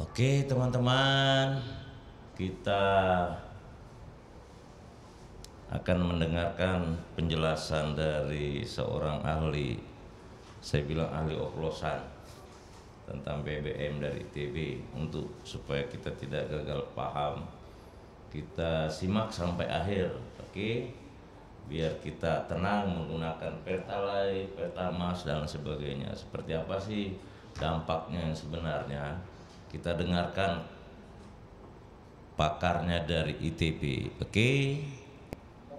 Oke teman-teman, kita akan mendengarkan penjelasan dari seorang ahli, saya bilang ahli oplosan, tentang BBM dari ITB. Untuk supaya kita tidak gagal paham, kita simak sampai akhir, oke? Biar kita tenang menggunakan Pertalite, Pertamax dan sebagainya. Seperti apa sih dampaknya yang sebenarnya? Kita dengarkan pakarnya dari ITB, oke?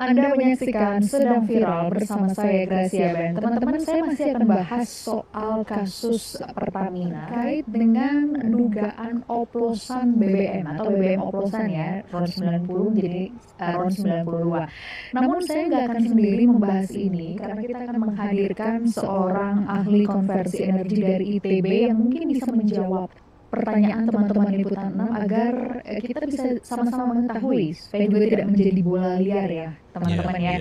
Anda menyaksikan Sedang Viral bersama saya Gracia Ben. Teman-teman, saya masih akan bahas soal kasus Pertamina terkait dengan dugaan oplosan BBM atau BBM oplosan ya, RON 90 menjadi RON 92. Namun saya nggak akan sendiri membahas ini karena kita akan menghadirkan seorang ahli konversi energi dari ITB yang mungkin bisa menjawab pertanyaan teman-teman liputan 6 agar kita bisa sama-sama mengetahui supaya juga tidak menjadi bola liar ya teman-teman ya.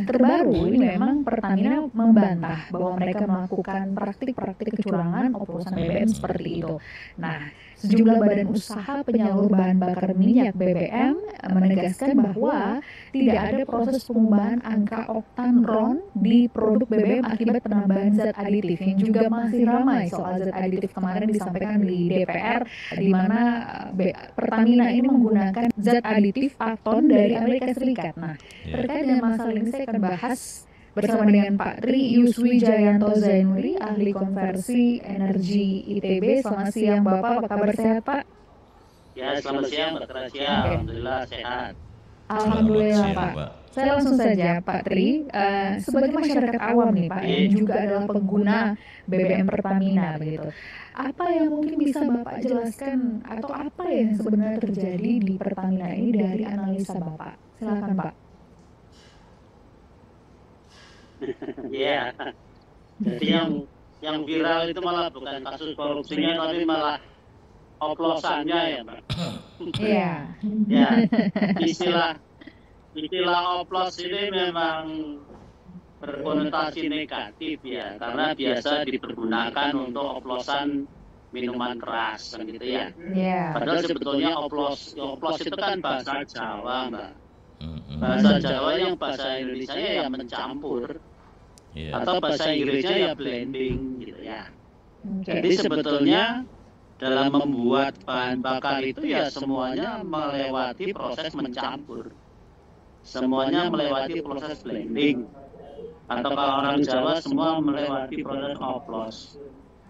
Terbaru ini memang Pertamina membantah bahwa mereka melakukan praktik-praktik kecurangan oplosan BBM seperti itu. Nah, sejumlah badan usaha penyalur bahan bakar minyak BBM menegaskan bahwa tidak ada proses pengubahan angka oktan RON di produk BBM akibat penambahan zat aditif yang juga masih ramai soal zat aditif kemarin disampaikan di DPR di mana Pertamina ini menggunakan zat aditif Aton dari Amerika Serikat. Nah, terkait dengan masalah ini saya akan bahas bersama dengan Pak Tri Yuswi Jayanto Zainuri, ahli konversi energi ITB. Selamat siang Bapak, apa kabar, sehat Pak? Ya, selamat siang Mbak Gracia. Alhamdulillah sehat. Alhamdulillah Pak. Saya langsung saja Pak Tri, sebagai masyarakat awam nih Pak, yang juga adalah pengguna BBM Pertamina begitu. Apa yang mungkin bisa Bapak jelaskan atau apa yang sebenarnya terjadi di Pertamina ini dari analisa Bapak? Silakan Pak. Ya, jadi yang viral itu malah bukan kasus korupsinya, tapi malah oplosannya ya Mbak. Iya. Ya, istilah oplos ini memang berkonotasi negatif ya, karena biasa dipergunakan untuk oplosan minuman keras kan gitu ya. Padahal sebetulnya oplos itu kan bahasa Jawa Mbak. Bahasa Jawa yang bahasa Indonesia ya mencampur, atau bahasa Inggrisnya ya blending gitu ya. Jadi sebetulnya dalam membuat bahan bakar itu ya semuanya melewati proses mencampur, semuanya melewati proses blending, atau kalau orang Jawa semua melewati proses oplos.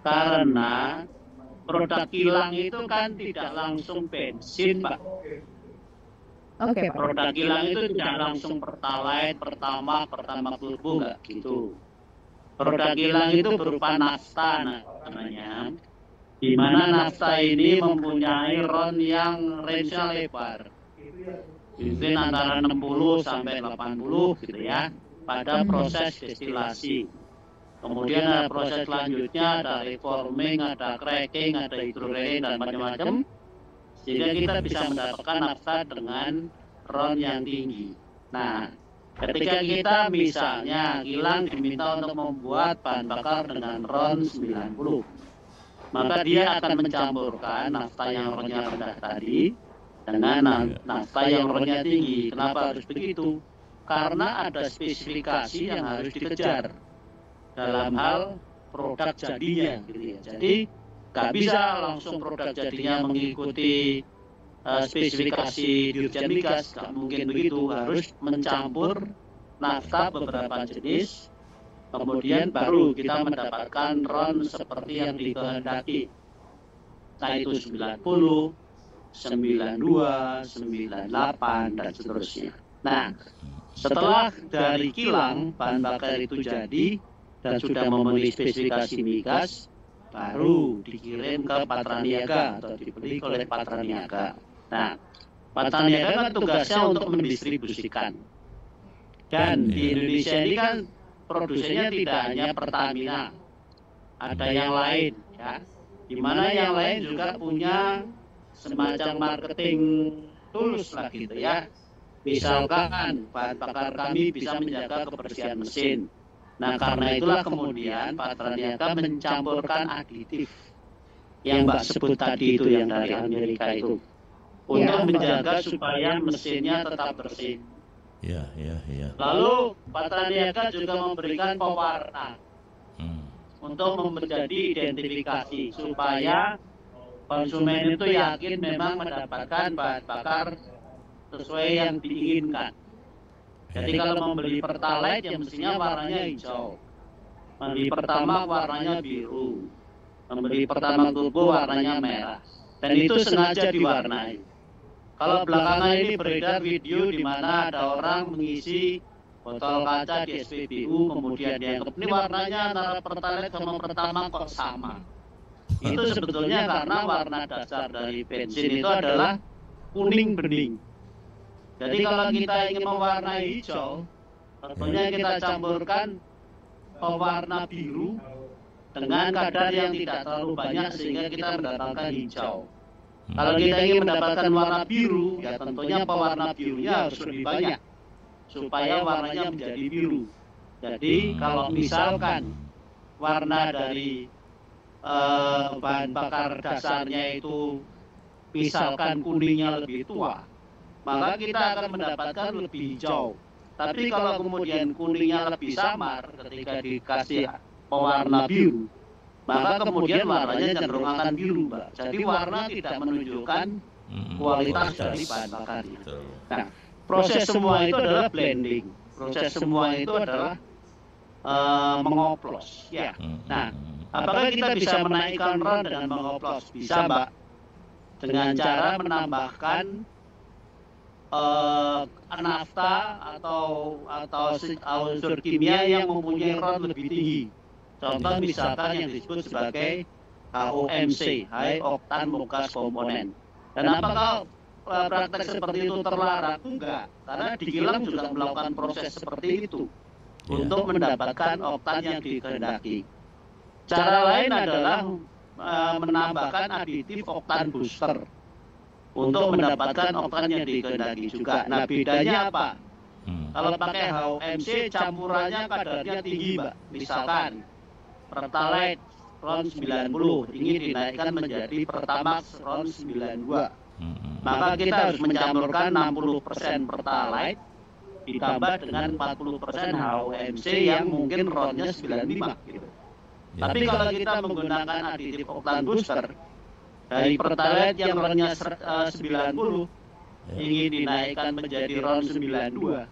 Karena produk kilang itu kan tidak langsung bensin Pak. Produk kilang itu tidak langsung Pertalite, Pertamax turbo, enggak gitu. Produk kilang itu berupa nafta namanya, di mana nafta ini mempunyai RON yang range-nya lebar, mungkin antara 60 sampai 80 gitu ya, pada proses destilasi. Kemudian ada proses selanjutnya, ada reforming, ada cracking, ada hydrogenating dan macam-macam, sehingga kita bisa mendapatkan nafta dengan RON yang tinggi. Nah, ketika kita misalnya kilang diminta untuk membuat bahan bakar dengan RON 90, maka dia akan mencampurkan nafta yang RON-nya rendah tadi dengan nafta yang RON-nya tinggi. Kenapa harus begitu? Karena ada spesifikasi yang harus dikejar dalam hal produk jadinya gitu ya. Jadi nggak bisa langsung produk jadinya mengikuti spesifikasi Dirjen Migas, nggak mungkin begitu, harus mencampur nafta beberapa jenis, kemudian baru kita mendapatkan RON seperti yang dikehendaki. Nah itu 90, 92, 98 dan seterusnya. Nah, setelah dari kilang bahan bakar itu jadi dan sudah memenuhi spesifikasi migas, baru dikirim ke Patraniaga atau dibeli oleh Patraniaga. Nah, Patraniaga kan tugasnya untuk mendistribusikan. Dan di Indonesia ini kan produsennya tidak hanya Pertamina, ada yang lain ya. Di mana yang lain juga punya semacam marketing tools lah gitu ya. Misalkan bahan bakar kami bisa menjaga kebersihan mesin. Nah karena itulah kemudian Patraniaga mencampurkan aditif yang Mbak sebut tadi itu yang dari Amerika itu, untuk Ya, menjaga supaya mesinnya tetap bersih. Ya, ya, ya. Lalu Patraniaga juga memberikan pewarna Hmm. untuk menjadi identifikasi supaya konsumen itu yakin memang mendapatkan bahan bakar sesuai yang diinginkan. Jadi kalau membeli Pertalite ya mestinya warnanya hijau, membeli Pertamax warnanya biru, membeli Pertamax Turbo warnanya merah, dan itu sengaja diwarnai. Kalau belakangan ini beredar video di mana ada orang mengisi botol kaca di SPBU, kemudian dianggap ini warnanya antara Pertalite sama Pertamax kok sama. Itu sebetulnya karena warna dasar dari bensin itu adalah kuning bening. Jadi kalau kita ingin mewarnai hijau, tentunya kita campurkan pewarna biru dengan kadar yang tidak terlalu banyak sehingga kita mendapatkan hijau. Kalau kita ingin mendapatkan warna biru, ya tentunya pewarna birunya harus lebih banyak supaya warnanya menjadi biru. Jadi kalau misalkan warna dari bahan bakar dasarnya itu misalkan kuningnya lebih tua, maka kita akan mendapatkan lebih hijau. Tapi kalau kemudian kuningnya lebih samar ketika dikasih pewarna biru, maka kemudian warnanya cenderung akan biru, Mbak. Jadi warna tidak menunjukkan kualitas dari bahan bakarnya. Nah, proses semua itu adalah blending. Proses semua itu adalah mengoplos. Ya. Nah, apakah kita bisa menaikkan RON dengan mengoplos? Bisa, Mbak. Dengan cara menambahkan nafta atau unsur kimia yang mempunyai RON lebih tinggi. Contoh misalkan yang disebut sebagai HOMC, High Octane Mogas Component. Dan apakah praktek seperti itu terlarang? Enggak, karena di kilang juga melakukan proses seperti itu untuk mendapatkan oktan yang dikehendaki. Cara lain adalah menambahkan aditif oktan booster untuk mendapatkan oktan yang dikehendaki juga. Nah, bedanya apa? Kalau pakai HOMC campurannya kadarnya tinggi, Mbak. Misalkan Pertalite RON 90 ingin dinaikkan menjadi Pertamax RON 92. Maka kita harus mencampurkan 60% Pertalite ditambah dengan 40% HOMC yang mungkin RON-nya 95 gitu. Tapi kalau kita menggunakan aditif oktan booster dari Pertalite yang RON-nya 90 ingin dinaikkan menjadi RON 92,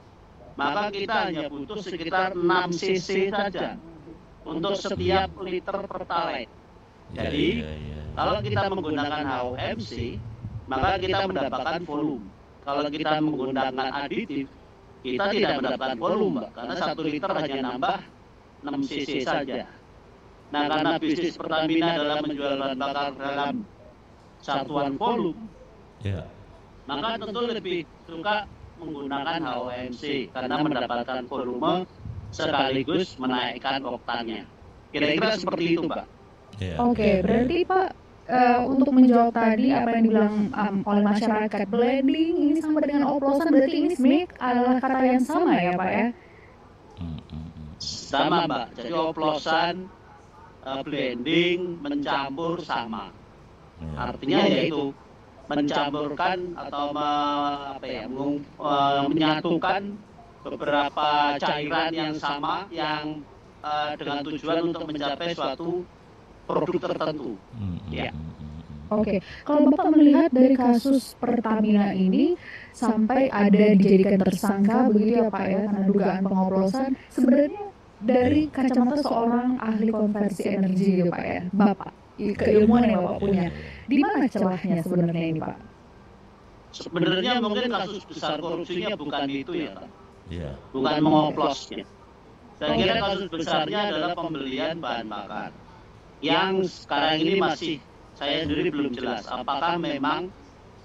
maka kita hanya butuh sekitar 6 cc saja untuk setiap liter Pertalite. Jadi, kalau kita menggunakan HOMC, maka kita mendapatkan volume. Kalau kita menggunakan aditif, kita tidak mendapatkan volume, Mbak, karena 1 liter hanya nambah 6 cc saja. Nah, karena bisnis Pertamina adalah menjual bahan bakar dalam satuan volume, maka tentu lebih suka menggunakan HOMC karena mendapatkan volume sekaligus menaikkan oktannya. Kira-kira seperti itu, Mbak. Oke, berarti Pak, untuk menjawab tadi apa yang dibilang oleh masyarakat, blending ini sama dengan oplosan, berarti ini sebenarnya adalah kata yang sama ya Pak ya? Sama, Mbak. Jadi oplosan, blending, mencampur sama. Artinya yaitu mencampurkan atau menyatukan beberapa cairan yang sama yang dengan tujuan untuk mencapai suatu produk tertentu. Ya. Oke, kalau Bapak melihat dari kasus Pertamina ini sampai ada dijadikan tersangka begitu ya Pak ya karena dugaan pengoplosan, sebenarnya dari kacamata seorang ahli konversi energi gitu Pak ya, Bapak, keilmuan yang Bapak punya, di mana celahnya sebenarnya ini Pak? Sebenarnya mungkin kasus besar korupsinya bukan itu ya Pak. Bukan mengoplosnya. Saya kira kasus besarnya adalah pembelian bahan bakar yang sekarang ini masih saya sendiri belum jelas apakah memang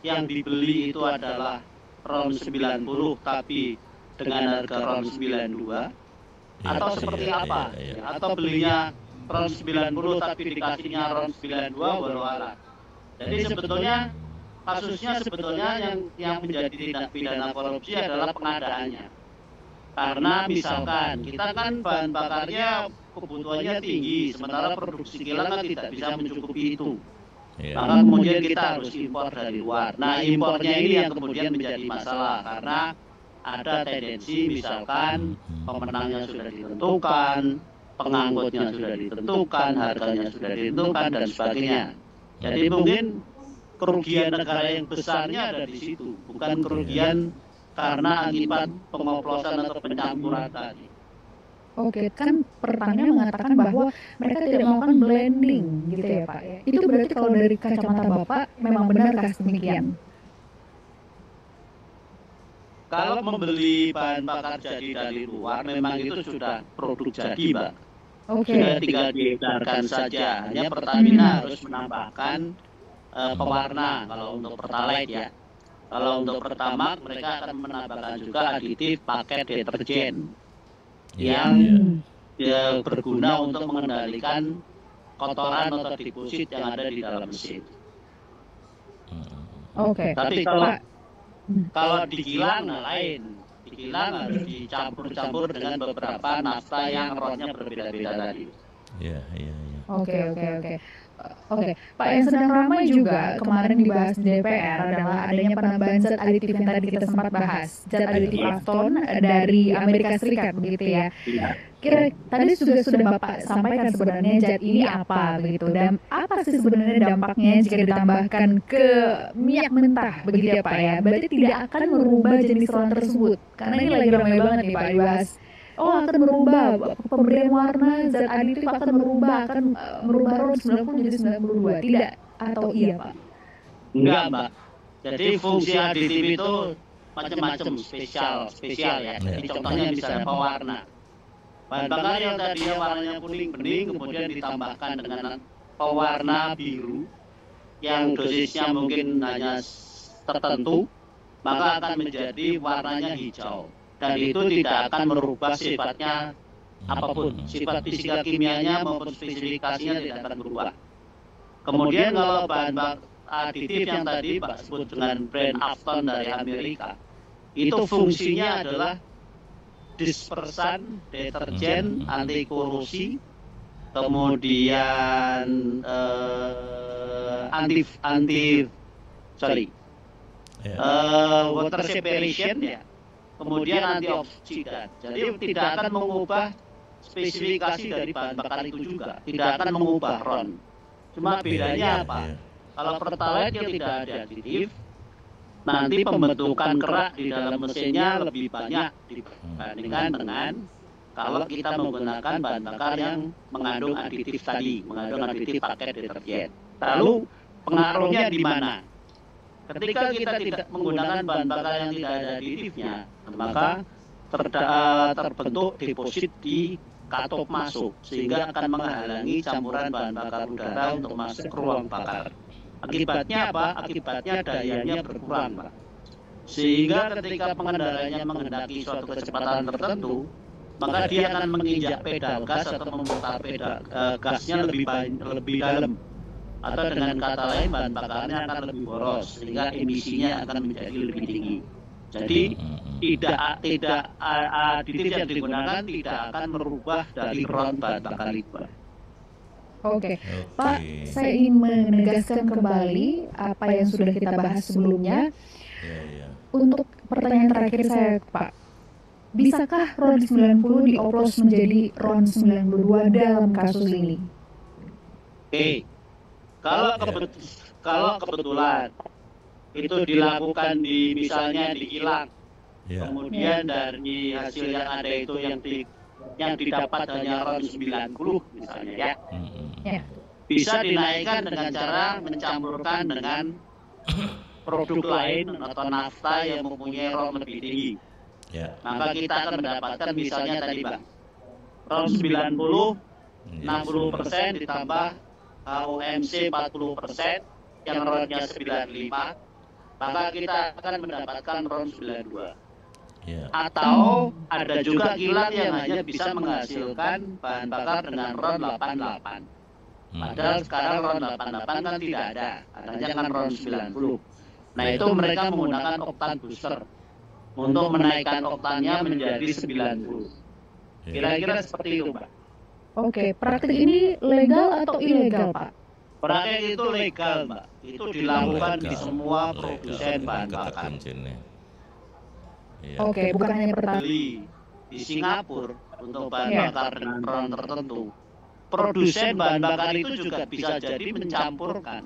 yang dibeli itu adalah RON 90 tapi dengan harga RON 92 atau seperti apa atau belinya RON 90 tapi dikasihnya RON 92 walau alam. Jadi sebetulnya kasusnya yang menjadi tindak pidana korupsi adalah pengadaannya. Karena misalkan kita kan bahan bakarnya kebutuhannya tinggi, sementara produksi kilang kan tidak bisa mencukupi itu. Iya. Maka kemudian kita harus impor dari luar. Nah, impornya ini yang kemudian menjadi masalah karena ada tendensi misalkan pemenangnya sudah ditentukan, pengangkutnya sudah ditentukan, harganya sudah ditentukan dan sebagainya. Jadi mungkin kerugian negara yang besarnya ada di situ, bukan kerugian karena akibat pengoplosan atau pencampuran tadi. Oke, kan Pertamina mengatakan bahwa mereka tidak melakukan blending gitu ya Pak ya. Itu berarti kalau dari kacamata Bapak memang benarkah demikian? Kalau membeli bahan bakar jadi dari luar, memang itu sudah produk jadi, Mbak. Oke. Sudah tinggal diedarkan saja. Hanya Pertamina harus menambahkan pewarna kalau untuk Pertalite ya. Kalau untuk Pertamax mereka akan menambahkan juga aditif paket deterjen yang berguna untuk mengendalikan kotoran atau deposit yang ada di dalam mesin. Oke. Tapi kalau di kilang lain, di kilang harus dicampur-campur dengan beberapa nafta yang rotnya berbeda-beda tadi. Iya. Oke, Pak, yang sedang ramai juga kemarin dibahas di DPR adalah adanya penambahan zat aditif yang tadi kita sempat bahas, zat aditif afton dari Amerika Serikat begitu ya. Kira tadi sudah Bapak sampaikan sebenarnya zat ini apa begitu dan apa sih sebenarnya dampaknya jika ditambahkan ke minyak mentah begitu ya Pak ya. Berarti tidak akan merubah jenis ron tersebut karena ini lagi ramai banget nih Pak dibahas. Oh, akan merubah pemberian warna zat aditif akan merubah ron 90 jadi 92. Tidak atau iya Pak? Enggak, Mbak. Jadi fungsi aditif itu macam-macam, spesial ya. Jadi contohnya misalnya pewarna. Bahan bakar yang tadinya warnanya kuning bening kemudian ditambahkan dengan pewarna biru yang dosisnya mungkin hanya tertentu, maka akan menjadi warnanya hijau. Dan itu tidak akan merubah sifatnya apapun, sifat fisika kimianya maupun spesifikasinya tidak akan berubah. Kemudian kalau bahan aditif yang tadi Pak sebut dengan brand Afton dari Amerika, itu fungsinya adalah dispersan, deterjen, anti korosi, kemudian water separation ya. Kemudian antioksidan. Jadi tidak akan mengubah spesifikasi dari bahan bakar itu juga, tidak akan mengubah ron. Cuma bedanya apa? Kalau Pertalite yang tidak ada aditif, nanti pembentukan kerak di dalam mesinnya lebih banyak dibandingkan dengan kalau kita menggunakan bahan bakar yang mengandung aditif tadi, mengandung aditif paket deterjen. Lalu pengaruhnya di mana? Ketika kita tidak menggunakan bahan bakar yang tidak ada aditifnya, maka terbentuk deposit di katup masuk, sehingga akan menghalangi campuran bahan bakar udara untuk masuk ke ruang bakar. Akibatnya apa? Akibatnya dayanya berkurang, Pak. Sehingga ketika pengendaranya menghendaki suatu kecepatan tertentu, maka dia akan menginjak pedal gas atau memutar pedal gasnya lebih dalam. Atau dengan kata lain bahan bakarnya akan lebih boros sehingga emisinya akan menjadi lebih tinggi. Jadi tidak aditif yang digunakan tidak akan merubah dari ron bahan bakar itu. Oke, Pak, saya ingin menegaskan kembali apa yang sudah kita bahas sebelumnya. Untuk pertanyaan terakhir saya, Pak, bisakah ron 90 dioplos menjadi ron 92 dalam kasus ini? Oke. Kalau kebetulan itu dilakukan misalnya di kilang, kemudian dari hasil yang ada itu yang didapat hanya ron 90 misalnya ya, bisa dinaikkan dengan cara mencampurkan dengan produk lain atau nafta yang mempunyai ron lebih tinggi. Maka kita akan mendapatkan misalnya tadi Bang, ron 90 60% ditambah HOMC 40% yang ronnya 95, maka kita akan mendapatkan ron 92. Atau ada juga kilang yang hanya bisa menghasilkan bahan bakar dengan ron 88. Padahal sekarang ron 88 kan tidak ada, adanya kan ron 90. Nah itu mereka menggunakan oktan booster untuk menaikkan oktannya menjadi 90. Kira-kira seperti itu Pak. Oke, praktik ini legal atau ilegal, Pak? Fracking itu legal, Mbak. Itu dilakukan di semua produsen bahan bakar. Ya. Oke, bukan hanya Pertamina. Beli di Singapura untuk bahan bakar dengan ron tertentu. Produsen bahan bakar itu juga bisa jadi mencampurkan.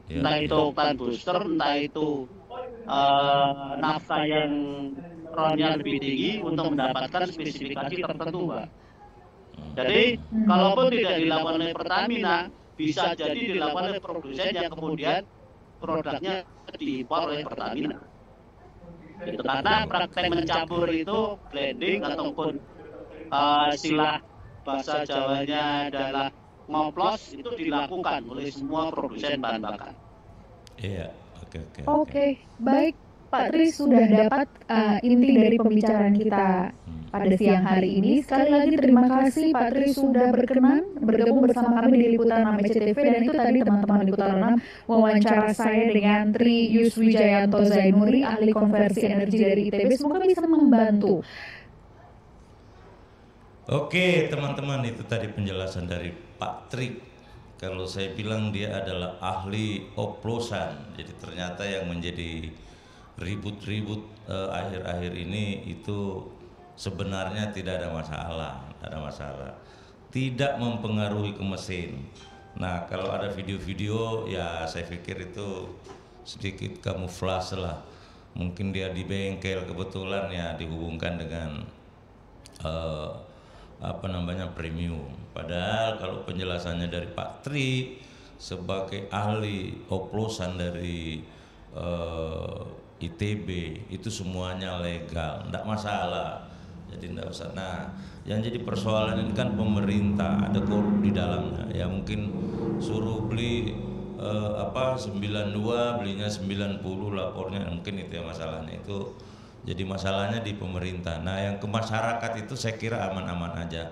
Entah itu oktan booster, entah itu nafta yang ronnya lebih tinggi untuk mendapatkan spesifikasi tertentu, Mbak. Jadi, kalaupun tidak dilakukan oleh Pertamina, bisa jadi dilakukan oleh produsen yang kemudian produknya diimpor oleh Pertamina. Itu karena praktek mencampur itu blending ataupun istilah bahasa Jawanya adalah ngoplos itu dilakukan oleh semua produsen bahan bakar. Iya, oke. Oke, baik Pak Tri, sudah dapat inti dari pembicaraan kita pada siang hari ini. Sekali lagi terima kasih Pak Tri sudah berkenan bergabung bersama kami di Liputan 6 SCTV, dan itu tadi teman-teman Liputan 6 wawancara saya dengan Tri Yuswijayanto Zainuri, ahli konversi energi dari ITB. Semoga bisa membantu. Oke teman-teman, itu tadi penjelasan dari Pak Tri. Kalau saya bilang dia adalah ahli oplosan, jadi ternyata yang menjadi ribut-ribut akhir-akhir ini itu sebenarnya tidak ada masalah, tidak mempengaruhi ke mesin. Nah kalau ada video-video ya saya pikir itu sedikit kamuflase lah, mungkin dia di bengkel kebetulan ya dihubungkan dengan premium. Padahal kalau penjelasannya dari Pak Tri sebagai ahli oplosan dari ITB itu semuanya legal, tidak masalah. Jadi tidak usah. Nah, yang jadi persoalan ini kan pemerintah ada korup di dalamnya. Ya mungkin suruh beli 92 belinya 90 lapornya, mungkin itu ya masalahnya itu. Jadi masalahnya di pemerintah. Nah, yang ke masyarakat itu saya kira aman-aman aja.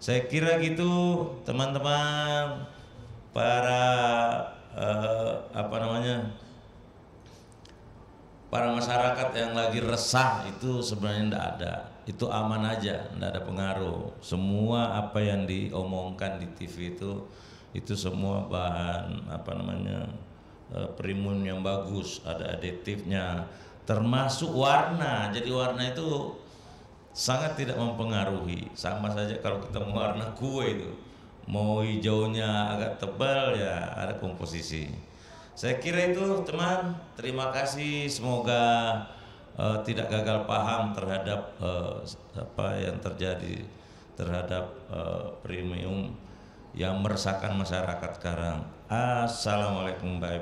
Saya kira gitu, teman-teman, para para masyarakat yang lagi resah itu sebenarnya tidak ada. Itu aman aja, tidak ada pengaruh. Semua apa yang diomongkan di TV itu semua bahan primun yang bagus, ada aditifnya, termasuk warna. Jadi warna itu sangat tidak mempengaruhi. Sama saja kalau kita mau warna kue itu, mau hijaunya agak tebal ya ada komposisi. Saya kira itu teman. Terima kasih. Semoga tidak gagal paham terhadap apa yang terjadi terhadap premium yang meresahkan masyarakat sekarang. Assalamualaikum, bye.